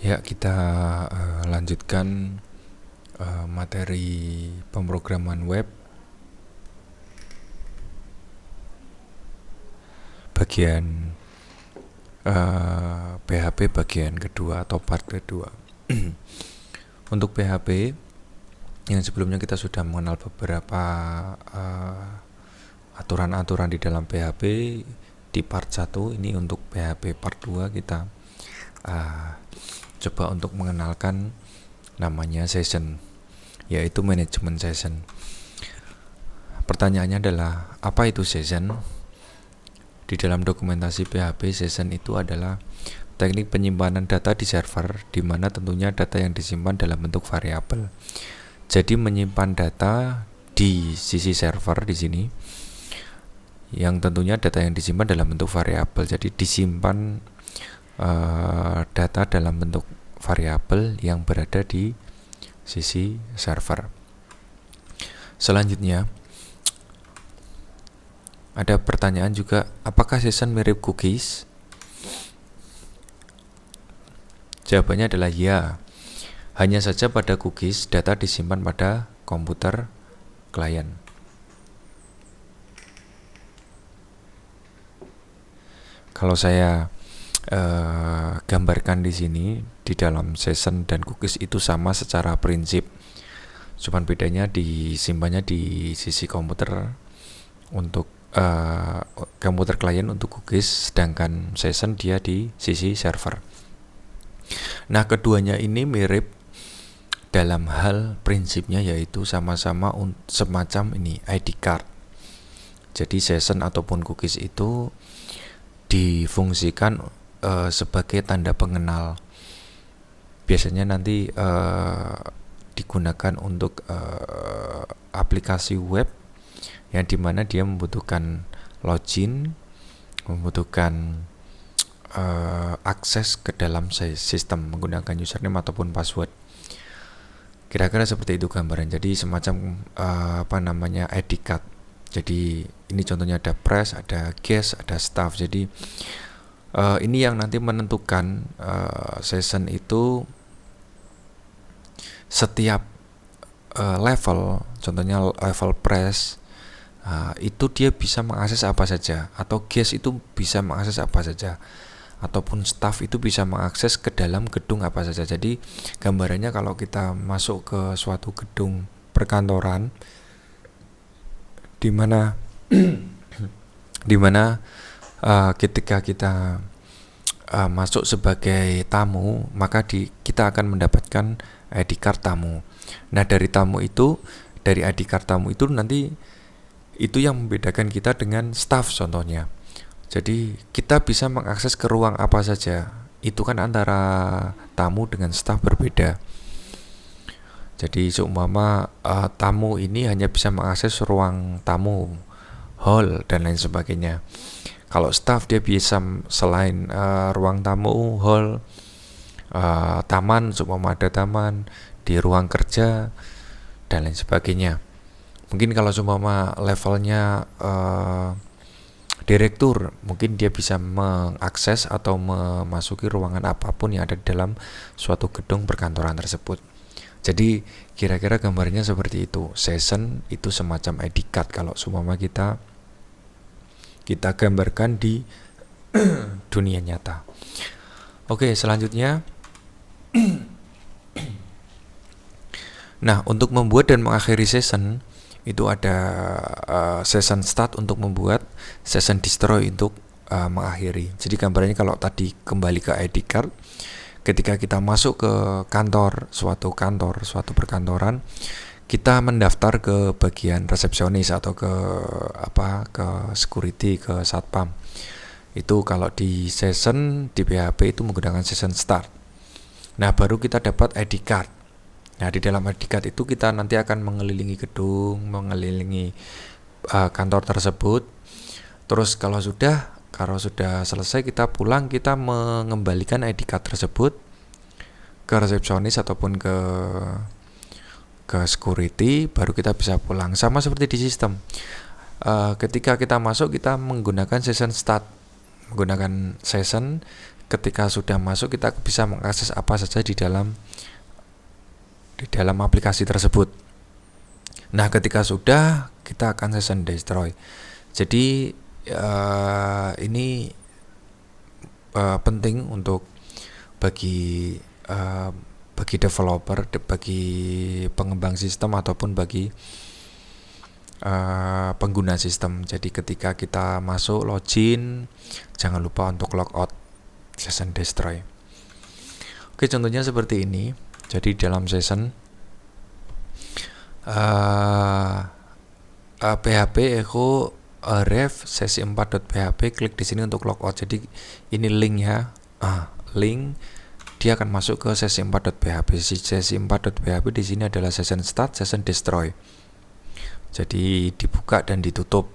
Ya, kita lanjutkan materi pemrograman web bagian PHP bagian kedua atau part kedua. Untuk PHP yang sebelumnya kita sudah mengenal beberapa aturan-aturan di dalam PHP di part 1. Ini untuk PHP part 2 kita coba untuk mengenalkan namanya session, yaitu manajemen session. Pertanyaannya adalah, apa itu session? Di dalam dokumentasi PHP, session itu adalah teknik penyimpanan data di server, di mana tentunya data yang disimpan dalam bentuk variabel. Jadi menyimpan data di sisi server di sini, yang tentunya data yang disimpan dalam bentuk variabel. Jadi disimpan data dalam bentuk variabel yang berada di sisi server. Selanjutnya, ada pertanyaan juga, apakah session mirip cookies? Jawabannya adalah ya. Hanya saja pada cookies data disimpan pada komputer klien. Kalau saya gambarkan di sini, di dalam session dan cookies itu sama secara prinsip. Cuman bedanya disimpannya di sisi komputer untuk komputer klien untuk cookies, sedangkan session dia di sisi server. Nah, keduanya ini mirip dalam hal prinsipnya, yaitu sama-sama semacam ini ID card. Jadi session ataupun cookies itu difungsikan sebagai tanda pengenal. Biasanya nanti digunakan untuk aplikasi web yang dimana dia membutuhkan login, membutuhkan akses ke dalam sistem menggunakan username ataupun password. Kira-kira seperti itu gambaran. Jadi semacam ID card. Jadi ini contohnya ada press, ada guest, ada staff. Jadi ini yang nanti menentukan session itu setiap level. Contohnya level press itu dia bisa mengakses apa saja, atau guest itu bisa mengakses apa saja, ataupun staff itu bisa mengakses ke dalam gedung apa saja. Jadi gambarannya kalau kita masuk ke suatu gedung perkantoran di mana ketika kita masuk sebagai tamu, maka kita akan mendapatkan ID card tamu. Nah, dari ID card tamu itu nanti itu yang membedakan kita dengan staff contohnya. Jadi kita bisa mengakses ke ruang apa saja. Itu kan antara tamu dengan staff berbeda. Jadi seumpama tamu ini hanya bisa mengakses ruang tamu, hall, dan lain sebagainya. Kalau staff dia bisa selain ruang tamu, hall, taman, seumpama ada taman, di ruang kerja, dan lain sebagainya. Mungkin kalau seumpama levelnya direktur, mungkin dia bisa mengakses atau memasuki ruangan apapun yang ada di dalam suatu gedung perkantoran tersebut. Jadi kira-kira gambarnya seperti itu. Session itu semacam ID card kalau seumpama kita gambarkan di dunia nyata. Oke, selanjutnya. Nah, untuk membuat dan mengakhiri session itu ada session start untuk membuat, session destroy untuk mengakhiri. Jadi gambarnya kalau tadi kembali ke ID card, ketika kita masuk ke suatu perkantoran, kita mendaftar ke bagian resepsionis atau ke security, ke satpam. Itu kalau di session di PHP itu menggunakan session start. Nah, baru kita dapat ID card. Nah, di dalam ID card itu kita nanti akan mengelilingi gedung, mengelilingi kantor tersebut. Terus kalau sudah selesai kita pulang, kita mengembalikan ID card tersebut ke resepsionis ataupun ke security, baru kita bisa pulang. Sama seperti di sistem. Ketika kita masuk, kita menggunakan session start, menggunakan session, ketika sudah masuk kita bisa mengakses apa saja di dalam aplikasi tersebut. Nah, ketika sudah, kita akan session destroy. Jadi ini penting untuk bagi developer, bagi pengembang sistem ataupun bagi pengguna sistem. Jadi ketika kita masuk login, jangan lupa untuk logout, session destroy. Oke, contohnya seperti ini. Jadi dalam session php echo ref sesi 4.php, klik di sini untuk logout. Jadi ini link ya, link, dia akan masuk ke sesi 4.php. Sesi 4.php di sini adalah session start, session destroy. Jadi dibuka dan ditutup.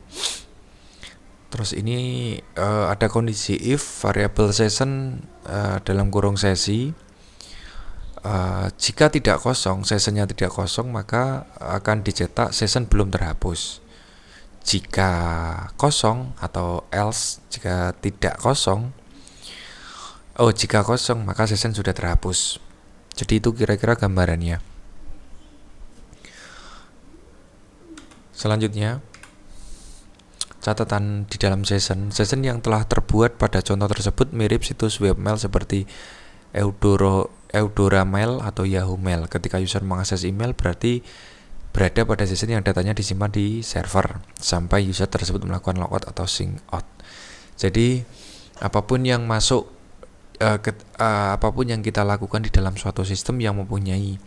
Terus ini ada kondisi if variable session dalam kurung sesi. Jika tidak kosong, sessionnya tidak kosong, maka akan dicetak session belum terhapus. Jika kosong atau else, jika kosong maka session sudah terhapus. Jadi itu kira-kira gambarannya. Selanjutnya, catatan di dalam session yang telah terbuat pada contoh tersebut mirip situs webmail seperti Eudora Mail atau Yahoo Mail. Ketika user mengakses email berarti berada pada session yang datanya disimpan di server sampai user tersebut melakukan logout atau sign out. Jadi apapun yang masuk, apapun yang kita lakukan di dalam suatu sistem yang mempunyai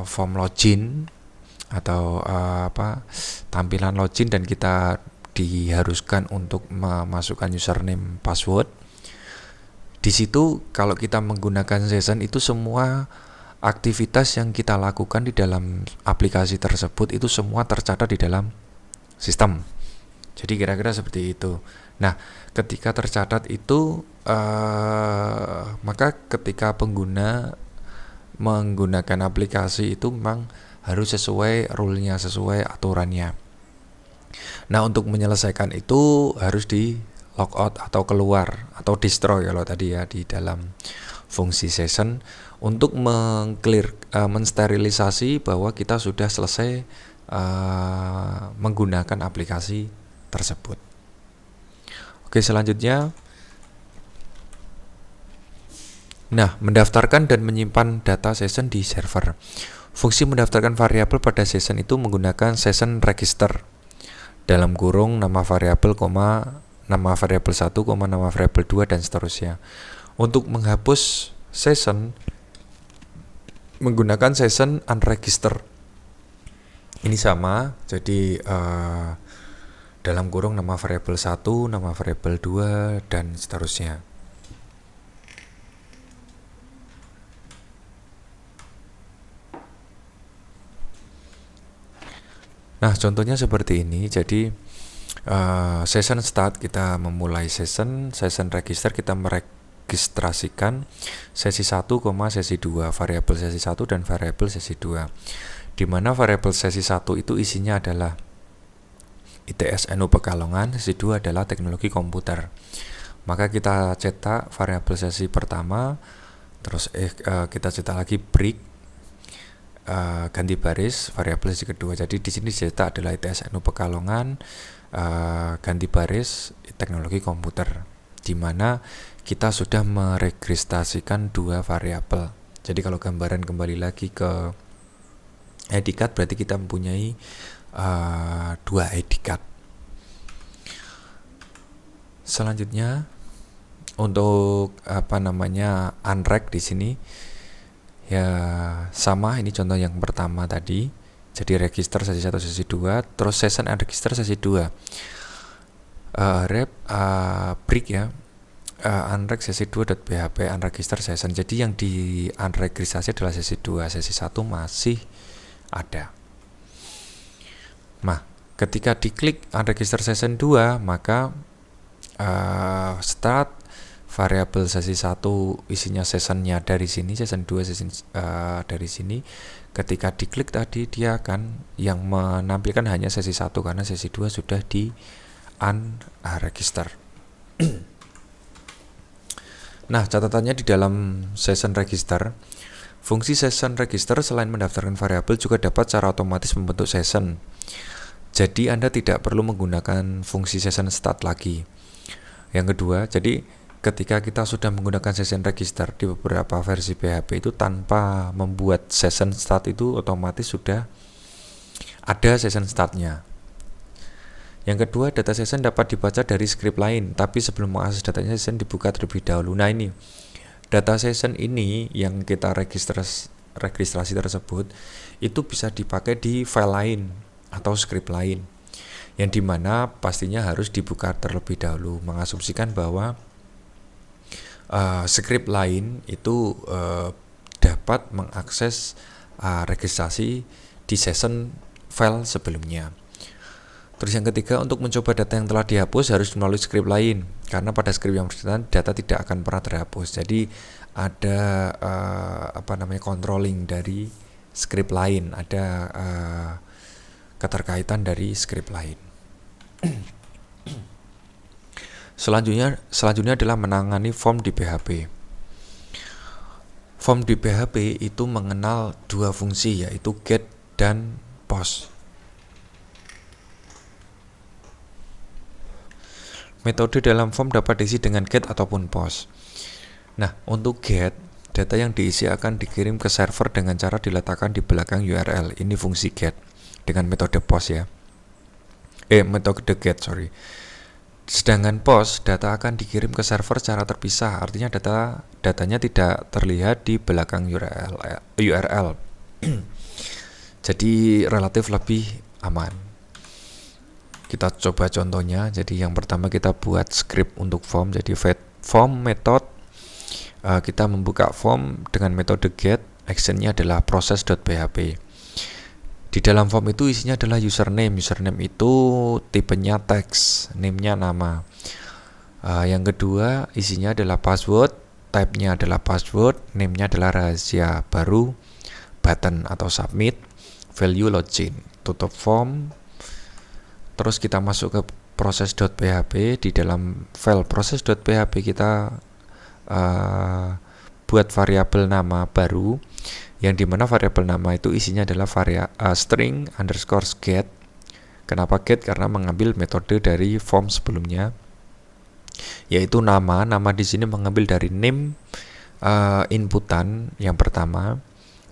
form login atau tampilan login dan kita diharuskan untuk memasukkan username password. Di situ kalau kita menggunakan session itu semua aktivitas yang kita lakukan di dalam aplikasi tersebut itu semua tercatat di dalam sistem. Jadi kira-kira seperti itu. Nah, ketika tercatat itu maka ketika pengguna menggunakan aplikasi itu memang harus sesuai rule-nya, sesuai aturannya. Nah, untuk menyelesaikan itu harus di logout atau keluar atau destroy kalau tadi ya di dalam fungsi session untuk mensterilisasi bahwa kita sudah selesai menggunakan aplikasi tersebut. Oke, selanjutnya, nah, mendaftarkan dan menyimpan data session di server. Fungsi mendaftarkan variabel pada session itu menggunakan session register dalam kurung nama variabel, nama variabel 1, nama variabel 2 dan seterusnya. Untuk menghapus session menggunakan session unregister. Ini sama, jadi dalam kurung nama variabel 1, nama variabel 2 dan seterusnya. Nah, contohnya seperti ini. Jadi session start kita memulai session register kita meregistrasikan sesi 1, sesi 2, variabel sesi 1 dan variabel sesi 2. Di mana variabel sesi 1 itu isinya adalah ITS NU Pekalongan, sesi 2 adalah teknologi komputer. Maka kita cetak variabel sesi pertama, terus kita cetak lagi break, ganti baris variabel sesi kedua. Jadi di sini cetak adalah ITS NU Pekalongan, ganti baris teknologi komputer, di mana kita sudah meregistrasikan dua variabel. Jadi kalau gambaran kembali lagi ke ID card berarti kita mempunyai dua ID card. Selanjutnya untuk unreg di sini ya sama, ini contoh yang pertama tadi. Jadi register sesi 1, sesi 2, terus session unregister sesi 2. Break ya. Unreg sesi 2.php unregister session. Jadi yang di unregistrasi adalah sesi 2, sesi 1 masih ada. Nah, ketika diklik unregister session 2, maka start variabel sesi 1 isinya sessionnya dari sini, session 2 dari sini. Ketika diklik tadi dia akan yang menampilkan hanya sesi 1 karena sesi 2 sudah di unregister. Nah, catatannya di dalam session register, fungsi session register selain mendaftarkan variabel juga dapat secara otomatis membentuk session. Jadi Anda tidak perlu menggunakan fungsi session start lagi. Yang kedua, jadi ketika kita sudah menggunakan session register di beberapa versi PHP itu tanpa membuat session start itu otomatis sudah ada session startnya. Yang kedua, data session dapat dibaca dari script lain, tapi sebelum mengakses datanya session dibuka terlebih dahulu. Nah ini, data session ini yang kita registrasi tersebut itu bisa dipakai di file lain atau script lain, yang dimana pastinya harus dibuka terlebih dahulu, mengasumsikan bahwa script lain itu dapat mengakses registrasi di session file sebelumnya. Terus yang ketiga, untuk mencoba data yang telah dihapus harus melalui script lain, karena pada script yang bersangkutan data tidak akan pernah terhapus. Jadi ada controlling dari script lain, ada keterkaitan dari script lain. Selanjutnya adalah menangani form di PHP. Form di PHP itu mengenal dua fungsi, yaitu get dan post. Metode dalam form dapat diisi dengan get ataupun post. Nah, untuk get, data yang diisi akan dikirim ke server dengan cara diletakkan di belakang URL. Ini fungsi get dengan metode post ya. Metode get, sorry. Sedangkan post, data akan dikirim ke server secara terpisah. Artinya datanya tidak terlihat di belakang URL. Jadi relatif lebih aman. Kita coba contohnya. Jadi yang pertama kita buat script untuk form. Jadi form method, kita membuka form dengan metode get. Actionnya adalah process.php. Di dalam form itu isinya adalah username. Username itu tipenya teks, name-nya nama. Yang kedua isinya adalah password. Type-nya adalah password, name-nya adalah rahasia. Baru button atau submit, value login. Tutup form. Terus kita masuk ke proses.php. Di dalam file proses.php kita buat variabel nama baru, yang dimana variabel nama itu isinya adalah string underscore get. Kenapa get? Karena mengambil metode dari form sebelumnya, yaitu nama. Nama di sini mengambil dari name inputan yang pertama.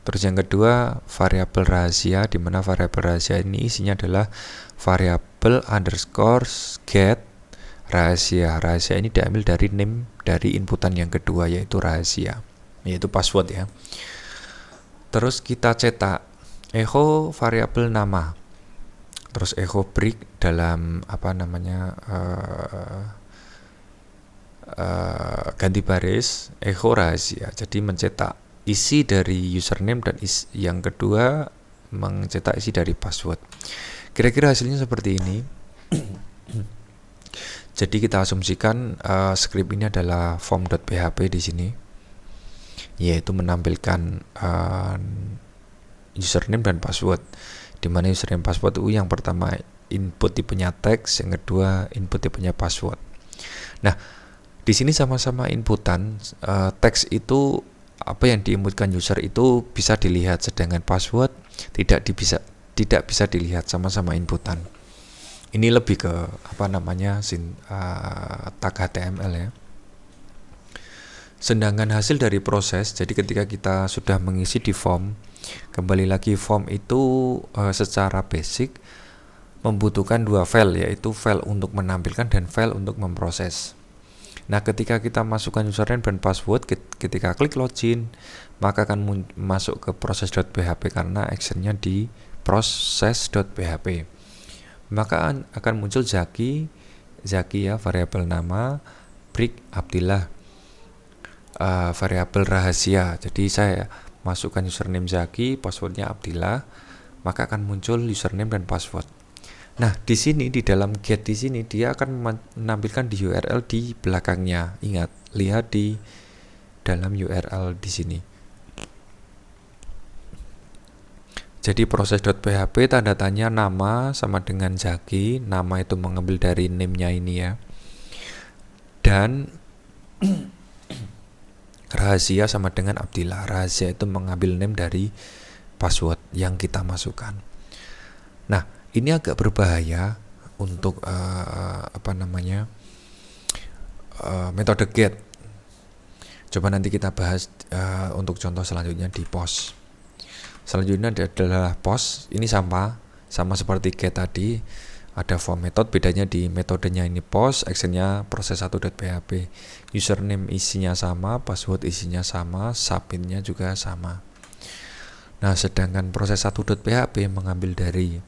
Terus yang kedua variabel rahasia, di mana variabel rahasia ini isinya adalah variabel underscore get rahasia. Rahasia ini diambil dari name dari inputan yang kedua, yaitu rahasia, yaitu password ya. Terus kita cetak echo variabel nama. Terus echo break dalam ganti baris echo rahasia. Jadi mencetak isi dari username dan yang kedua mencetak isi dari password. Kira-kira hasilnya seperti ini. Jadi kita asumsikan script ini adalah form.php di sini, yaitu menampilkan username dan password, di mana username password itu yang pertama input tipenya teks, yang kedua input tipenya password. Nah, di sini sama-sama inputan. Teks itu apa yang diinputkan user itu bisa dilihat, sedangkan password tidak bisa dilihat, sama-sama inputan. Ini lebih ke tag HTML ya. Sedangkan hasil dari proses, jadi ketika kita sudah mengisi di form, kembali lagi form itu secara basic membutuhkan dua file, yaitu file untuk menampilkan dan file untuk memproses. Nah, ketika kita masukkan username dan password, ketika klik login, maka akan masuk ke proses.php karena actionnya di proses.php. Maka akan muncul Zaki ya, variabel nama, break Abdillah, variabel rahasia. Jadi saya masukkan username Zaki, passwordnya Abdillah, maka akan muncul username dan password. Nah, di sini di dalam get di sini dia akan menampilkan di URL di belakangnya. Ingat, lihat di dalam URL di sini. Jadi proses.php tanda tanya nama sama dengan Zaki. Nama itu mengambil dari name-nya ini ya. Dan rahasia sama dengan Abdillah. Rahasia itu mengambil name dari password yang kita masukkan. Nah, ini agak berbahaya untuk metode get. Coba nanti kita bahas untuk contoh selanjutnya di post. Selanjutnya adalah post. Ini sama seperti get tadi. Ada form method, bedanya di metodenya ini post, actionnya proses1.php. Username isinya sama, password isinya sama, submitnya juga sama. Nah, sedangkan proses1.php mengambil dari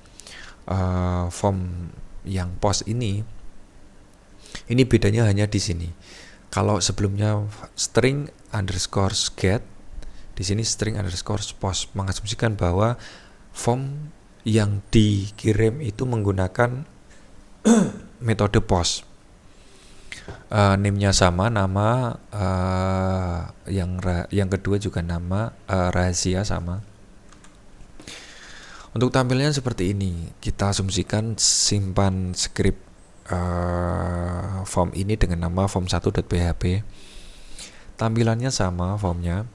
form yang post ini bedanya hanya di sini. Kalau sebelumnya string underscore get, di sini string underscore post, mengasumsikan bahwa form yang dikirim itu menggunakan metode post. Name-nya sama, nama yang kedua juga nama, rahasia sama. Untuk tampilnya seperti ini, kita asumsikan simpan script form ini dengan nama form1.php. Tampilannya sama formnya,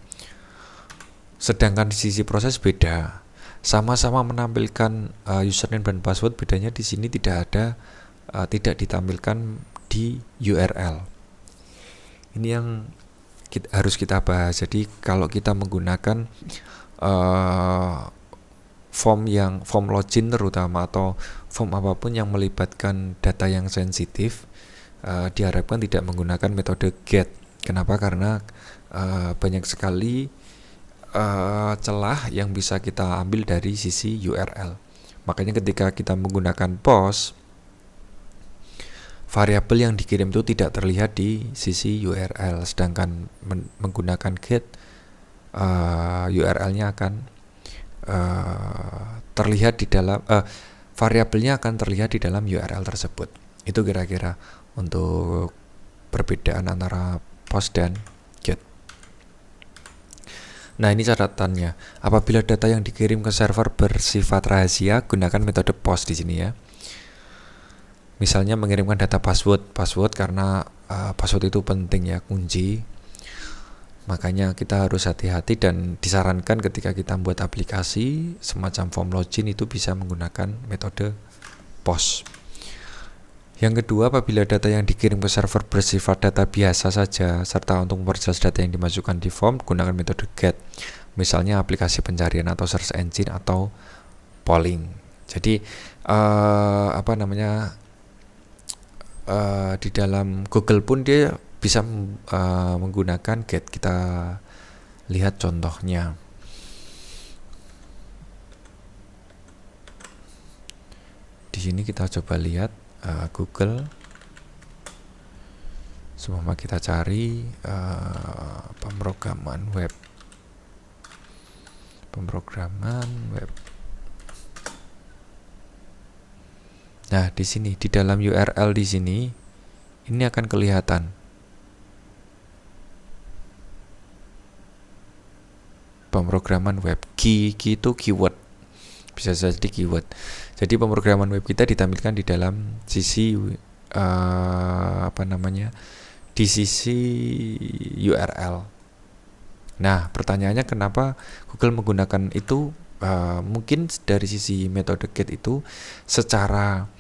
sedangkan di sisi proses beda. Sama-sama menampilkan username dan password, bedanya di sini tidak ditampilkan di URL. Ini yang harus kita bahas. Jadi kalau kita menggunakan form login terutama, atau form apapun yang melibatkan data yang sensitif, diharapkan tidak menggunakan metode get. Kenapa? Karena banyak sekali celah yang bisa kita ambil dari sisi URL. Makanya ketika kita menggunakan post, variabel yang dikirim itu tidak terlihat di sisi URL, sedangkan menggunakan get, URL-nya akan terlihat di dalam variabelnya akan terlihat di dalam URL tersebut. Itu kira-kira untuk perbedaan antara post dan get. Nah, ini catatannya. Apabila data yang dikirim ke server bersifat rahasia, gunakan metode post di sini ya. Misalnya mengirimkan data password karena password itu penting ya, kunci. Makanya kita harus hati-hati, dan disarankan ketika kita membuat aplikasi semacam form login itu bisa menggunakan metode post. Yang kedua, apabila data yang dikirim ke server bersifat data biasa saja, serta untuk memperjelas data yang dimasukkan di form, gunakan metode get. Misalnya aplikasi pencarian atau search engine atau polling. Jadi di dalam Google pun dia bisa menggunakan get. Kita lihat contohnya. Di sini kita coba lihat Google. Semua kita cari pemrograman web. Nah, di sini di dalam URL di sini ini akan kelihatan. Pemrograman web. Key itu keyword. Bisa jadi keyword. Jadi pemrograman web kita ditampilkan di dalam sisi di sisi URL. Nah, pertanyaannya kenapa Google menggunakan itu? Mungkin dari sisi metode get itu secara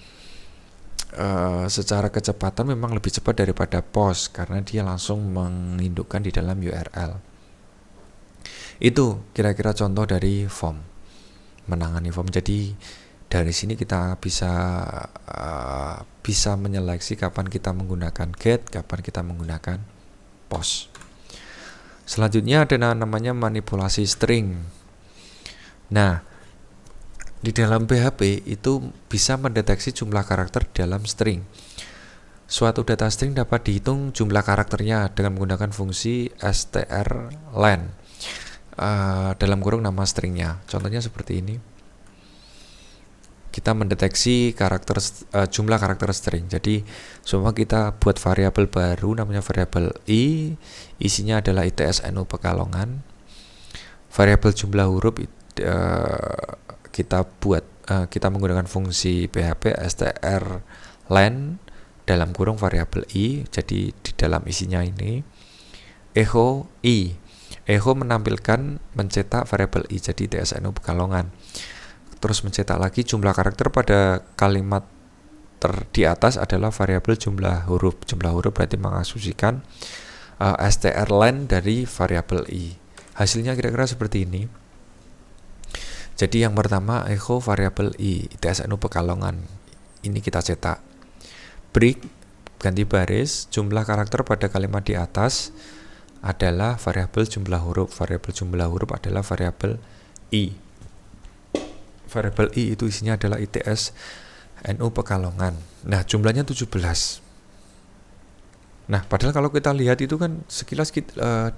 kecepatan memang lebih cepat daripada post, karena dia langsung mengindukkan di dalam URL. Itu kira-kira contoh dari form, menangani form. Jadi dari sini kita bisa menyeleksi kapan kita menggunakan get, kapan kita menggunakan post. Selanjutnya ada namanya manipulasi string. Nah, di dalam PHP itu bisa mendeteksi jumlah karakter dalam string. Suatu data string dapat dihitung jumlah karakternya dengan menggunakan fungsi strlen dalam kurung nama stringnya. Contohnya seperti ini. Kita mendeteksi jumlah karakter string. Jadi semua kita buat variabel baru namanya variabel i, isinya adalah ITSNU Pekalongan. Variabel jumlah huruf kita menggunakan fungsi PHP strlen dalam kurung variabel i. Jadi di dalam isinya ini echo i. Echo menampilkan mencetak variabel i, jadi ITS-NU Pekalongan. Terus mencetak lagi jumlah karakter pada kalimat di atas adalah variabel jumlah huruf. Jumlah huruf berarti mengasumsikan strlen dari variabel i. Hasilnya kira-kira seperti ini. Jadi yang pertama echo variabel i, ITS-NU Pekalongan. Ini kita cetak. Break, ganti baris, jumlah karakter pada kalimat di atas adalah variabel jumlah huruf. Variabel jumlah huruf adalah variabel i. Variabel i itu isinya adalah ITS-NU Pekalongan. Nah, jumlahnya 17. Nah, padahal kalau kita lihat itu kan sekilas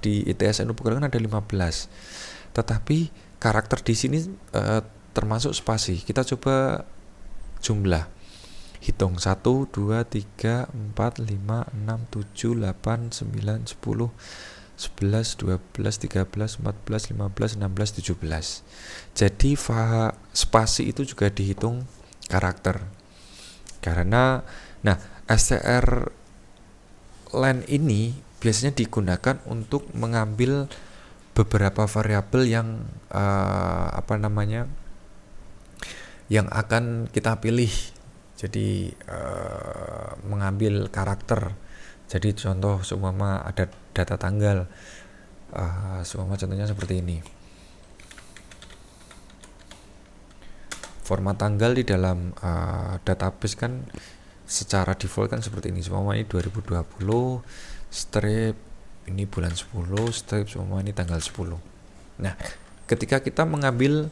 di ITS-NU Pekalongan ada 15. Tetapi karakter di sini termasuk spasi. Kita coba jumlah. Hitung 1, 2, 3, 4, 5, 6, 7, 8, 9, 10, 11, 12, 13, 14, 15, 16, 17. Jadi spasi itu juga dihitung karakter. Karena str len ini biasanya digunakan untuk mengambil beberapa variabel yang yang akan kita pilih. Jadi mengambil karakter. Jadi contoh seumpama ada data tanggal, seumpama contohnya seperti ini. Format tanggal di dalam database kan secara default kan seperti ini. Seumpama ini 2020 strip ini bulan 10 strip, seumpama ini tanggal 10. Nah, ketika kita mengambil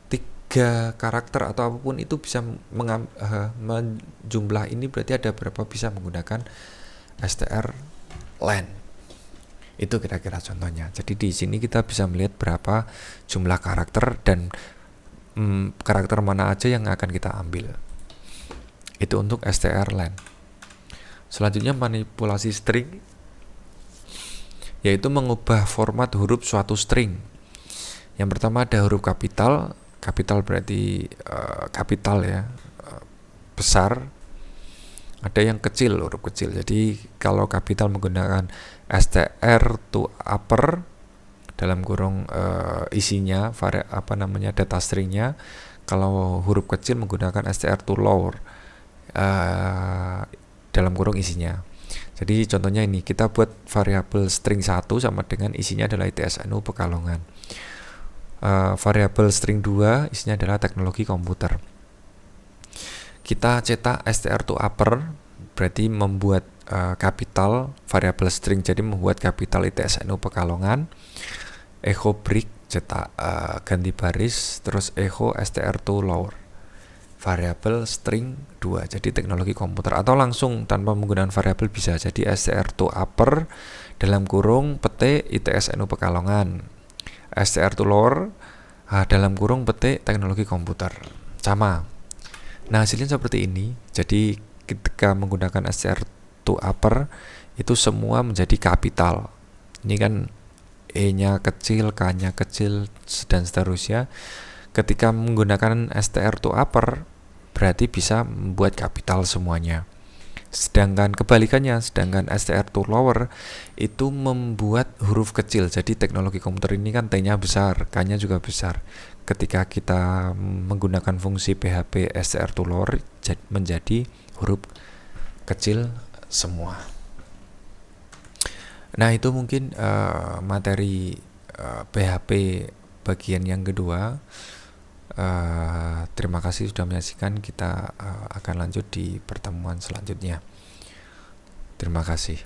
3 karakter atau apapun itu bisa menjumlah ini, berarti ada berapa bisa menggunakan strlen. Itu kira-kira contohnya. Jadi di sini kita bisa melihat berapa jumlah karakter dan karakter mana aja yang akan kita ambil. Itu untuk strlen. Selanjutnya manipulasi string, yaitu mengubah format huruf suatu string. Yang pertama ada huruf kapital. Kapital berarti kapital ya, besar. Ada yang kecil, huruf kecil. Jadi kalau kapital menggunakan str to upper dalam kurung isinya data stringnya. Kalau huruf kecil menggunakan str to lower dalam kurung isinya. Jadi contohnya ini, kita buat variabel string 1 sama dengan isinya adalah ITS-NU Pekalongan. Variabel string 2 isinya adalah teknologi komputer. Kita cetak str to upper berarti membuat kapital variabel string, jadi membuat kapital ITS-NU Pekalongan. Echo break, cetak ganti baris, terus echo str to lower variabel string 2, jadi teknologi komputer. Atau langsung tanpa menggunakan variabel bisa, jadi str to upper dalam kurung petik ITS-NU Pekalongan, str to lower dalam kurung petik teknologi komputer, sama. Nah, hasilnya seperti ini. Jadi ketika menggunakan str to upper itu semua menjadi kapital. Ini kan E-nya kecil, K-nya kecil, dan seterusnya. Ketika menggunakan str to upper berarti bisa membuat kapital semuanya. Sedangkan kebalikannya, str to lower itu membuat huruf kecil. Jadi teknologi komputer ini kan T-nya besar, K-nya juga besar. Ketika kita menggunakan fungsi PHP str to lower menjadi huruf kecil semua. Nah, itu mungkin materi PHP bagian yang kedua. Terima kasih sudah menyaksikan. Kita akan lanjut di pertemuan selanjutnya. Terima kasih.